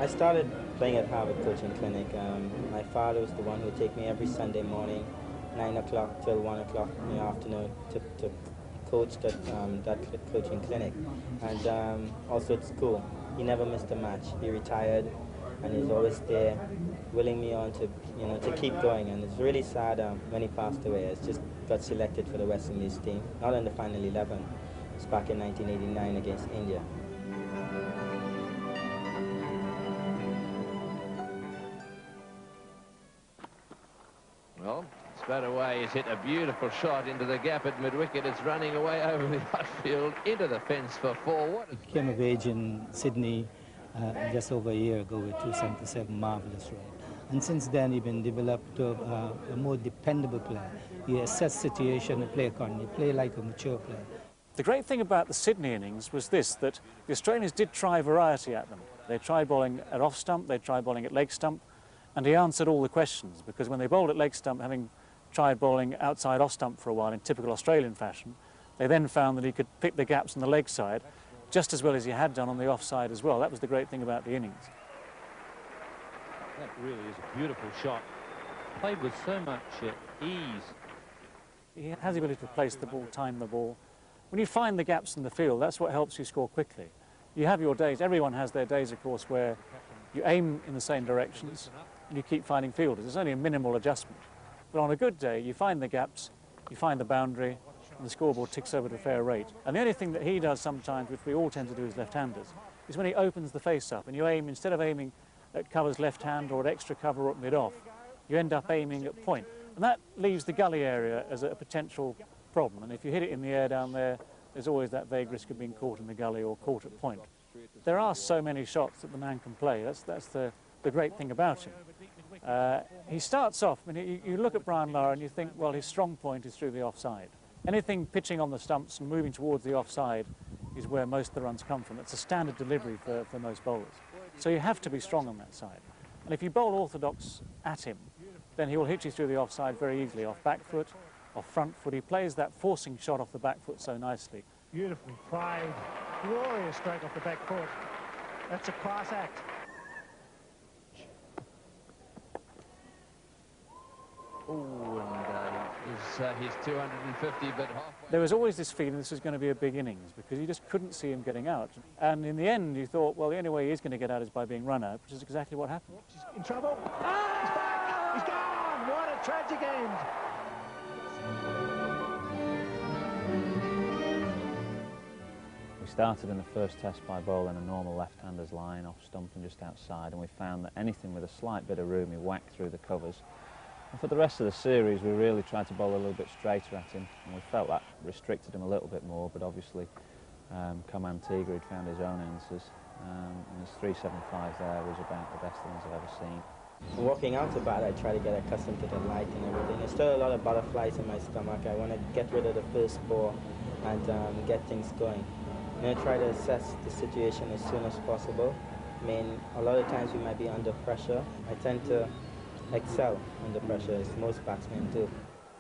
I started playing at Harvard Coaching Clinic. My father was the one who would take me every Sunday morning, 9 o'clock till 1 o'clock in the afternoon to coach that coaching clinic. And also at school, he never missed a match. He retired, and he's always there, willing me on to, to keep going. And it's really sad when he passed away. I just got selected for the West Indies team, not in the final 11. It was back in 1989 against India. Well, straight away he's hit a beautiful shot into the gap at mid-wicket. It's running away over the outfield into the fence for 4. He came of age in Sydney just over a year ago with 277, marvellous run. And since then he's been developed to a more dependable player. He assesses situation and play accordingly. He play like a mature player. The great thing about the Sydney innings was this, that the Australians did try variety at them. They tried bowling at off stump, they tried bowling at leg stump, and he answered all the questions, because when they bowled at leg stump, having tried bowling outside off stump for a while in typical Australian fashion, they then found that he could pick the gaps on the leg side just as well as he had done on the off side as well. That was the great thing about the innings. That really is a beautiful shot. Played with so much ease. He has the ability to place the ball, time the ball. When you find the gaps in the field, that's what helps you score quickly. You have your days, everyone has their days, of course, where you aim in the same directions and you keep finding fielders. There's only a minimal adjustment. But on a good day, you find the gaps, you find the boundary, and the scoreboard ticks over at a fair rate. And the only thing that he does sometimes, which we all tend to do as left-handers, is when he opens the face up and you aim, instead of aiming at covers left hand or at extra cover or at mid-off, you end up aiming at point. And that leaves the gully area as a potential problem. And if you hit it in the air down there, there's always that vague risk of being caught in the gully or caught at point. There are so many shots that the man can play. That's the great thing about him. He starts off, I mean, you look at Brian Lara and you think, well, his strong point is through the offside. Anything pitching on the stumps and moving towards the offside is where most of the runs come from. It's a standard delivery for most bowlers. So you have to be strong on that side. And if you bowl orthodox at him, then he will hit you through the offside very easily, off back foot, off front foot. He plays that forcing shot off the back foot so nicely. Beautifully played, glorious stroke off the back foot. That's a class act. Oh, and he's 250, but halfway. There was always this feeling this was going to be a big innings because you just couldn't see him getting out. And in the end, you thought, well, the only way he is going to get out is by being run out, which is exactly what happened. He's in trouble. Ah, he's back! He's gone! What a tragic end! We started in the first test by bowling a normal left-hander's line off stump and just outside, and we found that anything with a slight bit of room, he whacked through the covers. And for the rest of the series, we really tried to bowl a little bit straighter at him, and we felt that restricted him a little bit more, but obviously, come Antigua, he'd found his own answers, and his 375 there was about the best things I've ever seen. Walking out to bat, I try to get accustomed to the light and everything. There's still a lot of butterflies in my stomach. I want to get rid of the first ball and get things going. And I try to assess the situation as soon as possible. I mean, a lot of times we might be under pressure. I tend to excel under pressure, as most batsmen do.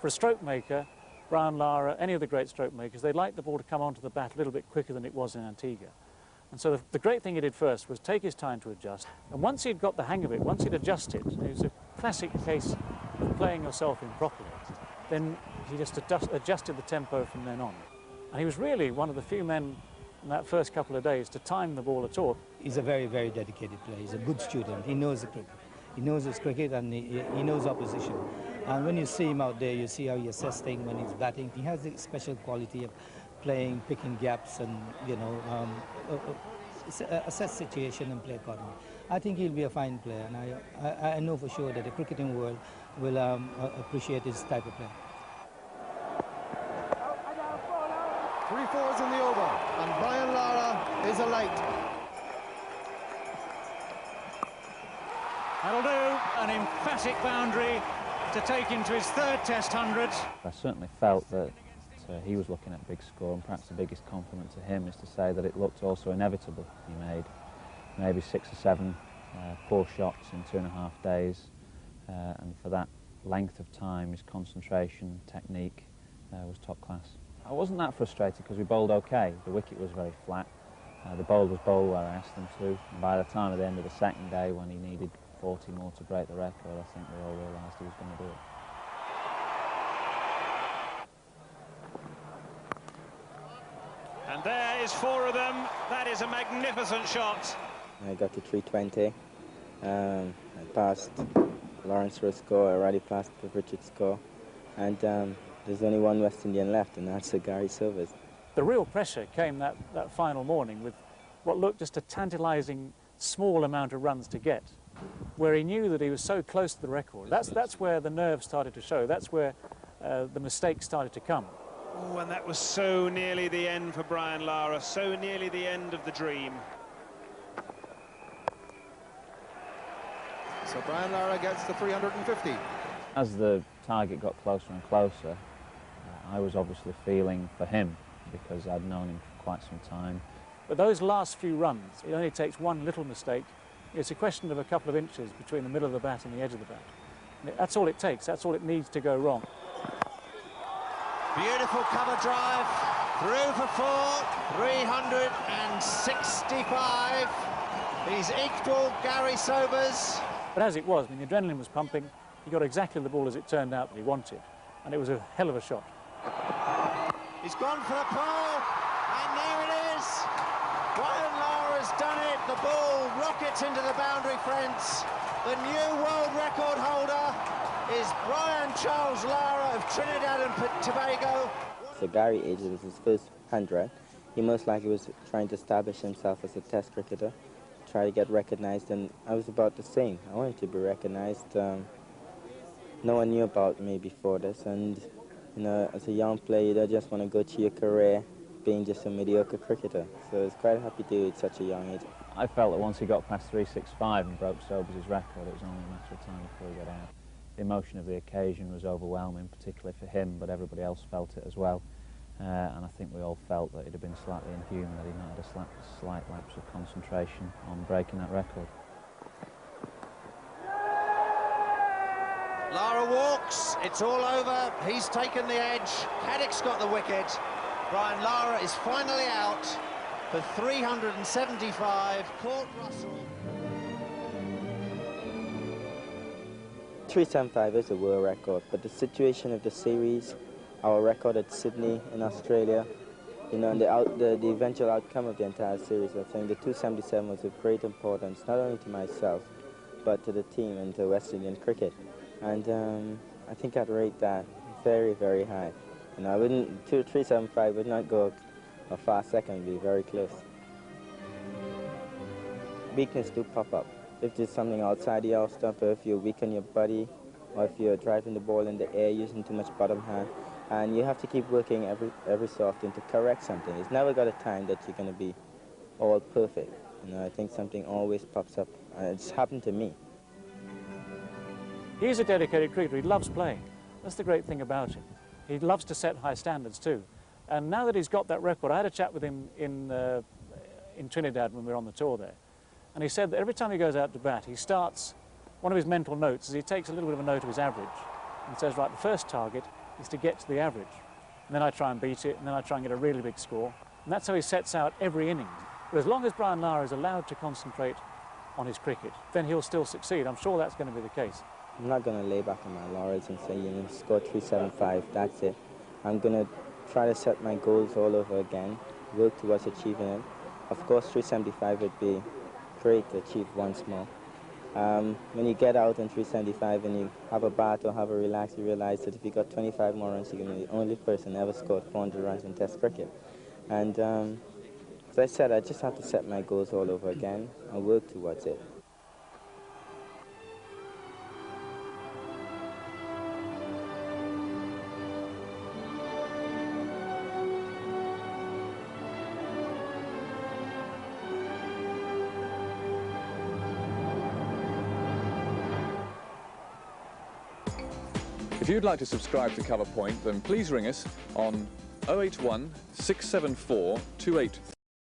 For a stroke maker, Brian Lara, any of the great stroke makers, they like the ball to come onto the bat a little bit quicker than it was in Antigua. And so the great thing he did first was take his time to adjust. And once he'd got the hang of it, once he'd adjusted, it was a classic case of playing yourself in properly, then he just adjusted the tempo from then on. And he was really one of the few men in that first couple of days to time the ball at all. He's a very, very dedicated player. He's a good student. He knows the cricket. He knows his cricket and he knows opposition. And when you see him out there, you see how he assesses things when he's batting. He has the special quality of playing, picking gaps and, assess situation and play accordingly. I think he'll be a fine player, and I know for sure that the cricketing world will appreciate this type of player. 3 fours in the over, and Brian Lara is a light. That'll do, an emphatic boundary to take him to his third Test 100. I certainly felt that he was looking at a big score, and perhaps the biggest compliment to him is to say that it looked also inevitable. He made maybe 6 or 7 poor shots in 2.5 days, and for that length of time, his concentration, technique was top class. I wasn't that frustrated because we bowled okay. The wicket was very flat, The bowlers bowled where I asked them to, and by the time at the end of the second day, when he needed 40 more to break the record, I think we all realised he was going to do it. And there is 4 of them. That is a magnificent shot. I got to 320. I passed Lawrence for a score. I already passed Richard's score. And there's only one West Indian left, and that's Gary Silvers. The real pressure came that final morning with what looked just a tantalising small amount of runs to get, where he knew that he was so close to the record. That's where the nerves started to show. That's where the mistakes started to come. Oh, and that was so nearly the end for Brian Lara, so nearly the end of the dream. So Brian Lara gets the 350. As the target got closer and closer, I was obviously feeling for him because I'd known him for quite some time. But those last few runs, it only takes one little mistake. It's a question of a couple of inches between the middle of the bat and the edge of the bat. And that's all it takes. That's all it needs to go wrong. Beautiful cover drive, through for 4, 365. He's equal Gary Sobers. But as it was, I mean, the adrenaline was pumping. He got exactly the ball as it turned out that he wanted. And it was a hell of a shot. He's gone for the pole, and there it is. Brian Lara's done it. The ball rockets into the boundary fence. The new world record holder is Brian Charles Lara of Trinidad and Tobago. So Gary Age, it was his first 100. He most likely was trying to establish himself as a test cricketer, try to get recognized, and I was about the same. I wanted to be recognized. No one knew about me before this, and you know, as a young player, you don't just want to go to your career being just a mediocre cricketer. So I was quite happy to do it at such a young age. I felt that once he got past 365 and broke Sobers' record, it was only a matter of time before he got out. The emotion of the occasion was overwhelming, particularly for him, but everybody else felt it as well. And I think we all felt that it had been slightly inhuman that he might have had a slight lapse of concentration on breaking that record. Lara walks, it's all over, he's taken the edge, Caddick's got the wicket. Brian Lara is finally out for 375, caught Russell. 375 is a world record, but the situation of the series, our record at Sydney in Australia, you know, and the eventual outcome of the entire series, I think the 277 was of great importance, not only to myself, but to the team and to West Indian cricket. And I think I'd rate that very, very high. You know, I wouldn't, 375 would not go a far second, it'd be very close. Weakness do pop up. If there's something outside the off stump, or if you're weak on your body, or if you're driving the ball in the air using too much bottom hand, and you have to keep working every so often to correct something. It's never got a time that you're going to be all perfect. You know, I think something always pops up. It's happened to me. He's a dedicated cricketer. He loves playing. That's the great thing about him. He loves to set high standards too. And now that he's got that record, I had a chat with him in Trinidad when we were on the tour there. And he said that every time he goes out to bat, he starts, one of his mental notes is he takes a little bit of a note of his average and says, right, the first target is to get to the average. And then I try and beat it, and then I try and get a really big score. And that's how he sets out every innings. But as long as Brian Lara is allowed to concentrate on his cricket, then he'll still succeed. I'm sure that's going to be the case. I'm not going to lay back on my laurels and say, you know, score 375, that's it. I'm going to try to set my goals all over again, work towards achieving it. Of course, 375 would be great to achieve once more. When you get out in 375 and you have a bat or have a relax, you realize that if you got 25 more runs, you're going to be the only person ever scored 400 runs in Test cricket. And as I said, I just have to set my goals all over again and work towards it. If you'd like to subscribe to Cover Point, then please ring us on 081 674 283.